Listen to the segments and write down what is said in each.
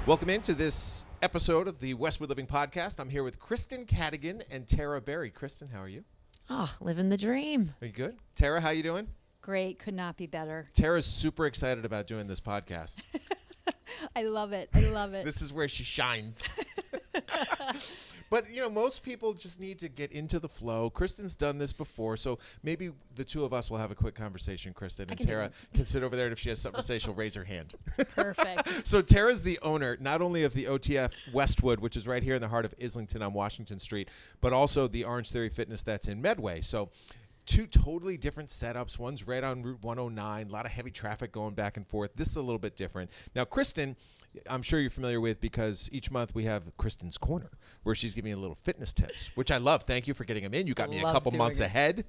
Welcome into this episode of the Westwood Living Podcast. I'm here with Christen Cadigan and Tara Berry. Christen, how are you? Oh, living the dream. Are you good? Tara, how you doing? Great. Could not be better. Tara's super excited about doing this podcast. I love it. I love it. This is where she shines. But, you know, most people just need to get into the flow. Kristen's done this before, so maybe the two of us will have a quick conversation, Christen. And Tara can sit over there, and if she has something to say, she'll raise her hand. Perfect. So Tara's the owner, not only of the OTF Westwood, which is right here in the heart of Islington on Washington Street, but also the Orangetheory Fitness that's in Medway. So two totally different setups. One's right on Route 109, a lot of heavy traffic going back and forth. This is a little bit different. Now, Christen, I'm sure you're familiar with because each month we have Kristen's Corner, where she's giving me a little fitness tips, which I love. Thank you for getting them in. You got me a couple months ahead.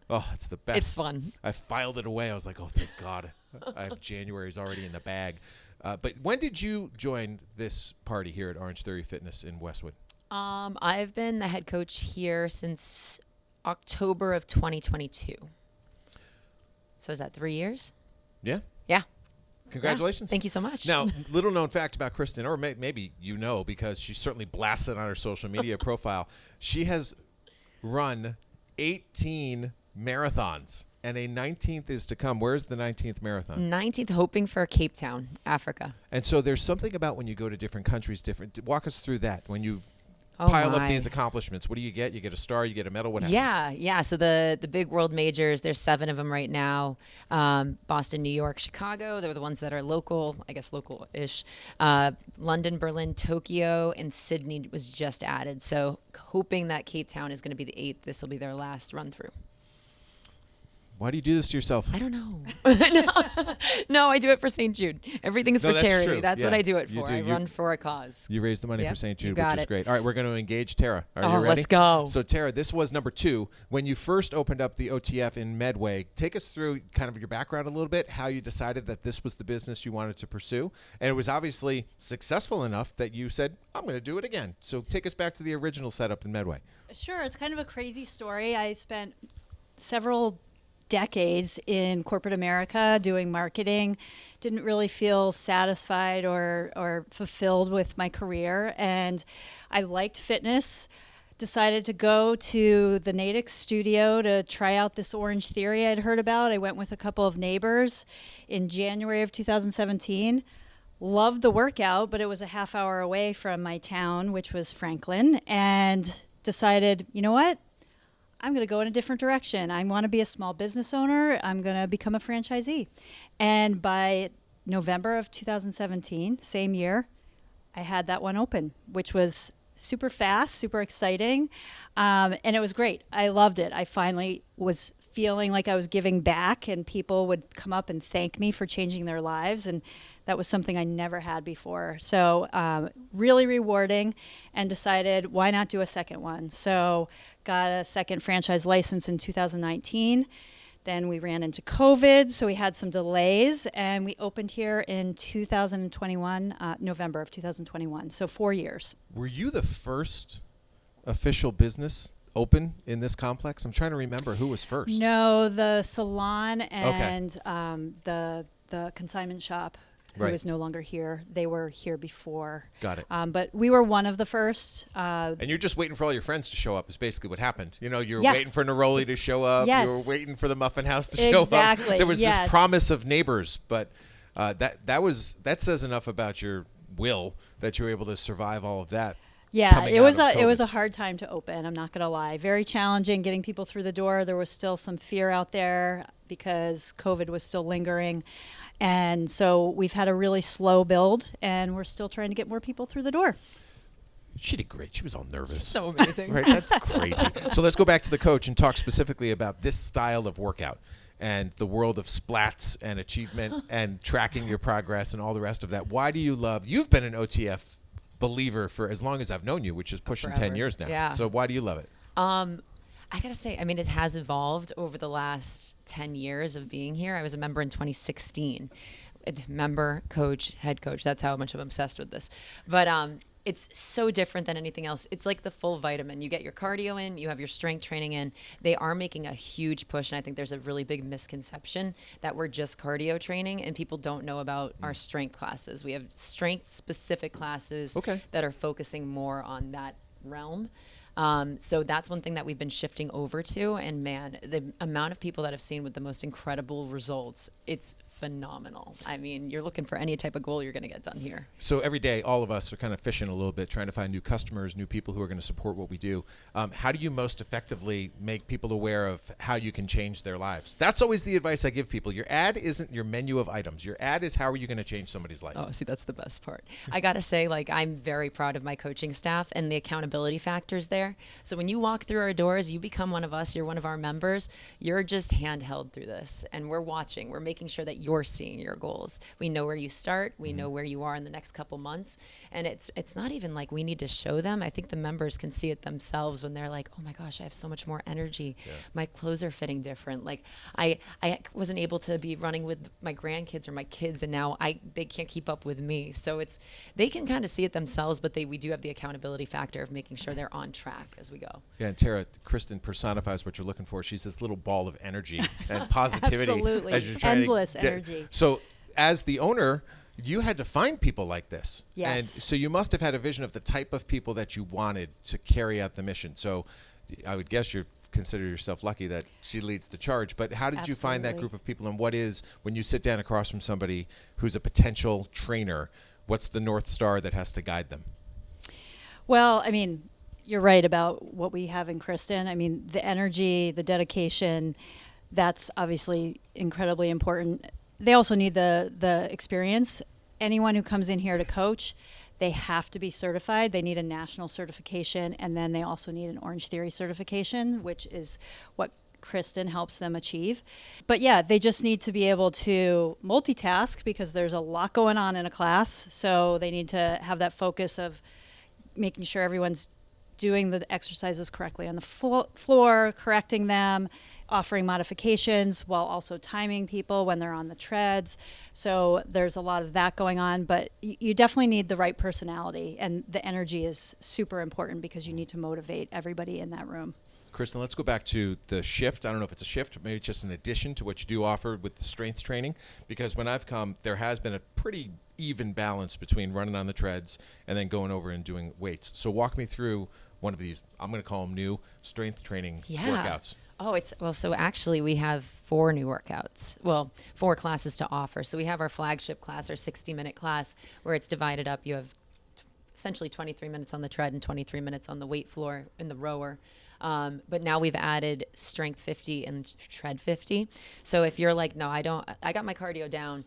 Oh, it's the best. It's fun. I filed it away. I was like, oh, thank God. I have January's already in the bag. But when did you join this party here at Orangetheory Fitness in Westwood? I've been the head coach here since October of 2022. So is that 3 years? Yeah. Yeah. Congratulations. Yeah. Thank you so much. Now, little known fact about Christen, or maybe you know because she's certainly blasted on her social media profile. She has run 18 marathons, and a 19th is to come. Where's the 19th marathon? 19th, hoping for Cape Town, Africa. And so there's something about when you go to different countries, Walk us through that. When you pile up these accomplishments, what do you get? You get a star, you get a medal, what happens? Yeah. So the big world majors, there's 7 of them right now. Boston, New York, Chicago, they're the ones that are local, I guess local-ish. London, Berlin, Tokyo, and Sydney was just added. So hoping that Cape Town is going to be the 8th. This will be their last run through. Why do you do this to yourself? I don't know. No, I do it for St. Jude. Everything's for charity. True. That's what I do it for. I run for a cause. You raise the money for St. Jude, which is great. All right, we're going to engage Tara. Are you ready? Let's go. So, Tara, this was number 2. When you first opened up the OTF in Medway, take us through kind of your background a little bit, how you decided that this was the business you wanted to pursue. And it was obviously successful enough that you said, I'm going to do it again. So take us back to the original setup in Medway. Sure. It's kind of a crazy story. I spent several decades in corporate America doing marketing, didn't really feel satisfied or fulfilled with my career, and I liked fitness. Decided to go to the Natick studio to try out this Orangetheory I'd heard about. I went with a couple of neighbors in January of 2017. Loved the workout, but it was a half hour away from my town, which was Franklin, and decided, you know what? I'm going to go in a different direction. I want to be a small business owner. I'm going to become a franchisee. And by November of 2017, same year, I had that one open, which was super fast, super exciting. And it was great. I loved it. I finally was feeling like I was giving back, and people would come up and thank me for changing their lives. And that was something I never had before. So really rewarding, and decided why not do a second one. So got a second franchise license in 2019. Then we ran into COVID, so we had some delays, and we opened here in 2021, November of 2021. So 4 years. Were you the first official business open in this complex? I'm trying to remember who was first. No, the salon and the consignment shop, who is no longer here. They were here before. Got it. But we were one of the first. And you're just waiting for all your friends to show up is basically what happened. You know, you were waiting for Neroli to show up. Yes. You were waiting for the Muffin House to show up. Exactly. There was this promise of neighbors, but that says enough about your will that you were able to survive all of that. Yeah, it was a hard time to open. I'm not going to lie. Very challenging getting people through the door. There was still some fear out there because COVID was still lingering. And so we've had a really slow build, and we're still trying to get more people through the door. She did great. She was all nervous. She's so amazing. Right? That's crazy. So let's go back to the coach and talk specifically about this style of workout and the world of splats and achievement and tracking your progress and all the rest of that. Why do you love – you've been an OTF believer for as long as I've known you, which is pushing 10 years now. Yeah. So why do you love it? I got to say, I mean, it has evolved over the last 10 years of being here. I was a member in 2016. Member, coach, head coach. That's how much I'm obsessed with this. But It's so different than anything else. It's like the full vitamin. You get your cardio in, you have your strength training in. They are making a huge push, and I think there's a really big misconception that we're just cardio training, and people don't know about our strength classes. We have strength-specific classes that are focusing more on that realm. So that's one thing that we've been shifting over to. And man, the amount of people that I've seen with the most incredible results, it's phenomenal. I mean, you're looking for any type of goal you're going to get done here. So every day, all of us are kind of fishing a little bit, trying to find new customers, new people who are going to support what we do. How do you most effectively make people aware of how you can change their lives? That's always the advice I give people. Your ad isn't your menu of items. Your ad is how are you going to change somebody's life? Oh, see, that's the best part. I got to say, like, I'm very proud of my coaching staff and the accountability factors there. So when you walk through our doors, you become one of us, you're one of our members, you're just handheld through this. And we're watching, we're making sure that you're seeing your goals. We know where you start, we know where you are in the next couple months. And it's not even like we need to show them. I think the members can see it themselves when they're like, oh my gosh, I have so much more energy. Yeah. My clothes are fitting different. Like I wasn't able to be running with my grandkids or my kids, and now they can't keep up with me. So they can kind of see it themselves, but we do have the accountability factor of making sure they're on track as we go. Yeah, and Tara, Christen personifies what you're looking for. She's this little ball of energy and positivity. Absolutely. As you're trying Endless to get. energy. So as the owner, you had to find people like this. Yes. And so you must have had a vision of the type of people that you wanted to carry out the mission. So I would guess you consider yourself lucky that she leads the charge. But how did you find that group of people? And what is, when you sit down across from somebody who's a potential trainer, what's the North Star that has to guide them? Well, I mean, you're right about what we have in Christen. I mean, the energy, the dedication, that's obviously incredibly important. They also need the experience. Anyone who comes in here to coach, they have to be certified. They need a national certification, and then they also need an Orangetheory certification, which is what Christen helps them achieve. But yeah, they just need to be able to multitask because there's a lot going on in a class. So they need to have that focus of making sure everyone's doing the exercises correctly on the floor, correcting them, offering modifications while also timing people when they're on the treads. So there's a lot of that going on, but you definitely need the right personality, and the energy is super important because you need to motivate everybody in that room. Christen, let's go back to the shift. I don't know if it's a shift, maybe it's just an addition to what you do offer with the strength training, because when I've come, there has been a pretty even balance between running on the treads and then going over and doing weights. So walk me through one of these, I'm going to call them new strength training workouts. Oh, so actually we have 4 new workouts. Well, 4 classes to offer. So we have our flagship class, our 60-minute class, where it's divided up. You have essentially 23 minutes on the tread and 23 minutes on the weight floor in the rower. But now we've added strength 50 and tread 50. So if you're like, no, I got my cardio down,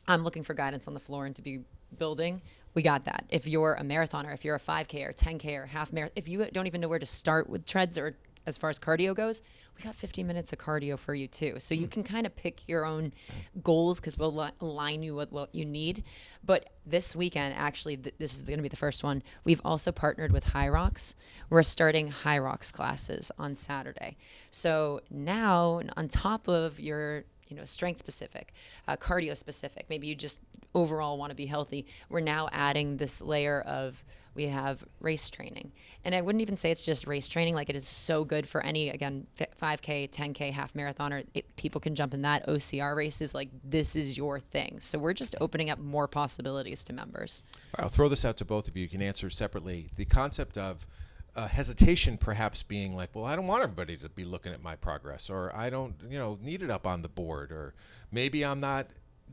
I'm looking for guidance on the floor and to be building, we got that. If you're a marathoner, if you're a 5K or 10K or half marathon, if you don't even know where to start with treads or as far as cardio goes, we got 50 minutes of cardio for you too. So you can kind of pick your own goals because we'll align you with what you need. But this weekend, actually, this is going to be the first one. We've also partnered with High Rocks. We're starting High Rocks classes on Saturday. So now on top of your strength specific, cardio specific, maybe you just overall want to be healthy, we're now adding this layer of, we have race training. And I wouldn't even say it's just race training. Like, it is so good for any, again, 5K, 10K, half marathoner. People can jump in that. OCR races, like, this is your thing. So we're just opening up more possibilities to members. I'll throw this out to both of you. You can answer separately. The concept of hesitation perhaps being like, well, I don't want everybody to be looking at my progress, or I don't, need it up on the board, or maybe I'm not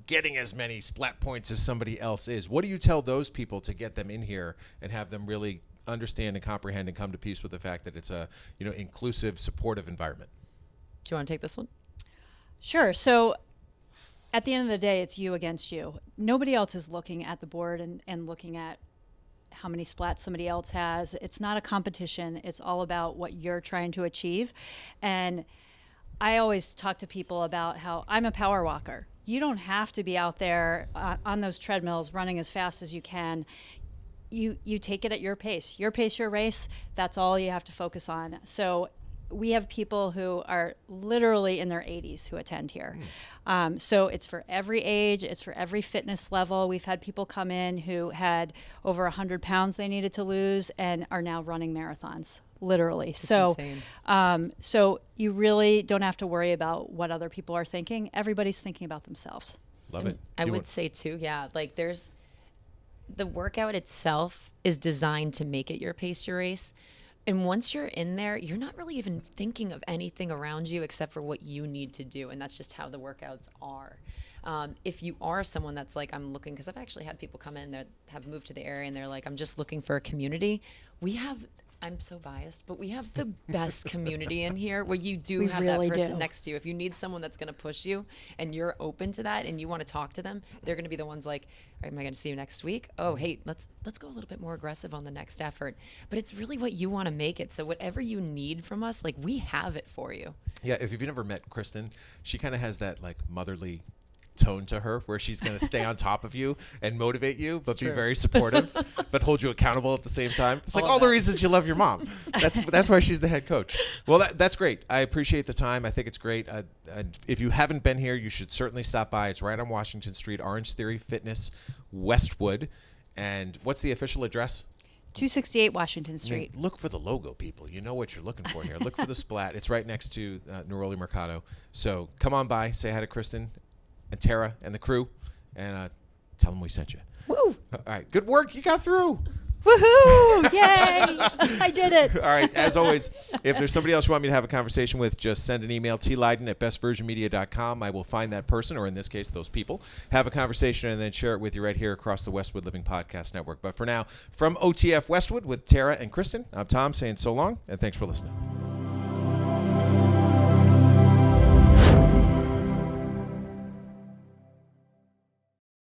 getting as many splat points as somebody else is. What do you tell those people to get them in here and have them really understand and comprehend and come to peace with the fact that it's a, inclusive, supportive environment? Do you want to take this one? Sure. So at the end of the day, it's you against you. Nobody else is looking at the board and looking at how many splats somebody else has. It's not a competition. It's all about what you're trying to achieve. And I always talk to people about how I'm a power walker. You don't have to be out there on those treadmills running as fast as you can. You take it at your pace, your race. That's all you have to focus on. So we have people who are literally in their 80s who attend here. So it's for every age, it's for every fitness level. We've had people come in who had over 100 pounds they needed to lose and are now running marathons, literally. Insane. So you really don't have to worry about what other people are thinking. Everybody's thinking about themselves. Love it. I would say too, yeah, like the workout itself is designed to make it your pace, your race. And once you're in there, you're not really even thinking of anything around you except for what you need to do. And that's just how the workouts are. If you are someone that's like, I'm looking, because I've actually had people come in that have moved to the area and they're like, I'm just looking for a community. I'm so biased, but we have the best community in here where you do have really that person do. next to you. If you need someone that's going to push you and you're open to that and you want to talk to them, they're going to be the ones like, am I going to see you next week? Oh, hey, let's go a little bit more aggressive on the next effort. But it's really what you want to make it. So whatever you need from us, like we have it for you. Yeah, if you've never met Christen, she kind of has that like motherly tone to her where she's going to stay on top of you and motivate you, but be very supportive, but hold you accountable at the same time. It's like all the reasons you love your mom. That's why she's the head coach. Well, that's great. I appreciate the time. I think it's great. If you haven't been here, you should certainly stop by. It's right on Washington Street, Orangetheory Fitness, Westwood. And what's the official address? 268 Washington Street. I mean, look for the logo, people. You know what you're looking for here. Look for the splat. It's right next to Neroli Mercado. So come on by, say hi to Christen and Tara and the crew, and tell them we sent you. Woo! All right, good work. You got through. Woohoo! Yay! I did it. All right, as always, if there's somebody else you want me to have a conversation with, just send an email, tleyden@bestversionmedia.com. I will find that person, or in this case, those people, have a conversation, and then share it with you right here across the Westwood Living Podcast Network. But for now, from OTF Westwood with Tara and Christen, I'm Tom saying so long, and thanks for listening.